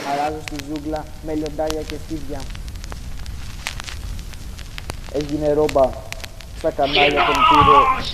Αλλάζω στη ζούγκλα με λιοντάρια και φίδια. Έγινε ρόμπα στα κανάλια των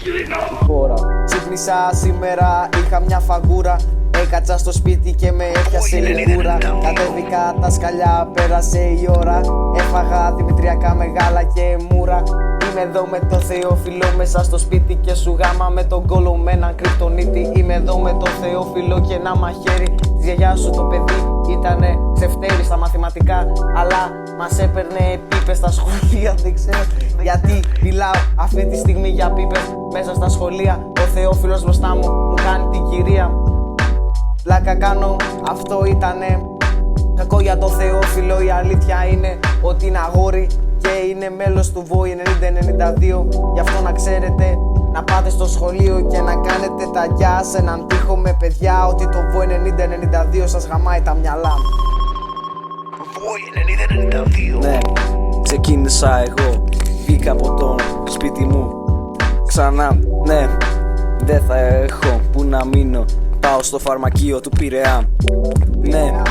πήρε η χώρα. Ξύπνησα σήμερα, είχα μια φαγούρα. Έκατσα στο σπίτι και με έπιασε λιγούρα. Κατέβηκα τα σκαλιά, πέρασε η ώρα. Έφαγα δημητριακά μεγάλα και μούρα. Είμαι εδώ με το Θεόφιλο μέσα στο σπίτι και σου γάμα με τον κόλο με έναν κρυπτονίτη. Είμαι εδώ με το Θεόφιλο και ένα μαχαίρι. Της γιαγιάς σου το παιδί ήτανε ξεφτέρι στα μαθηματικά, αλλά μας έπαιρνε πίπες στα σχολεία. Δεν ξέρω γιατί μιλάω αυτή τη στιγμή για πίπες μέσα στα σχολεία. Ο Θεόφιλος μπροστά μου κάνει την κυρία. Πλάκα κάνω, αυτό ήτανε κακό για το Θεόφιλο. Η αλήθεια είναι ότι είναι αγόρι και είναι μέλος του ΒΟΗ 90-92. Γι' αυτό να ξέρετε, να πάτε στο σχολείο και να κάνετε τα γεια σε έναν τοίχο με παιδιά, ότι το ΒΟΗ 90-92 σας γαμάει τα μυαλά. ΒΟΗ 90-92. Ναι, ξεκίνησα εγώ, βγήκα από το σπίτι μου ξανά, ναι, δεν θα έχω που να μείνω. Πάω στο φαρμακείο του Πειραιά. Ναι,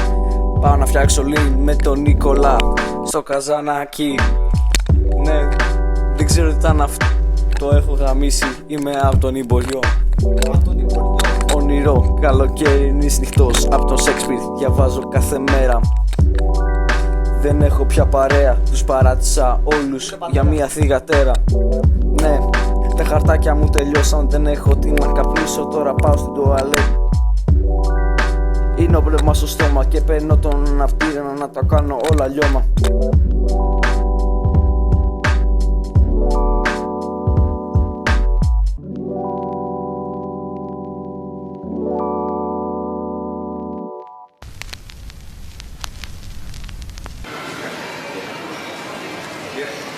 πάω να φτιάξω λιν με τον Νικολά στο καζανάκι. Ναι, δεν ξέρω τι ήταν αυτό. Το έχω γαμίσει, είμαι από τον Ιμποριό. Όνειρο, καλοκαιρινής νυχτός. Απ' τον Σέξπιρ διαβάζω κάθε μέρα. Δεν έχω πια παρέα, τους παράτησα όλους για μια θυγατέρα. Ναι, τα χαρτάκια μου τελειώσαν, δεν έχω τι να καπνίσω. Τώρα πάω στην τουαλέτα. Είναι ο πνεύμα στο στόμα και παίρνω τον ναυτήρα να τα κάνω όλα λιώμα. Yeah.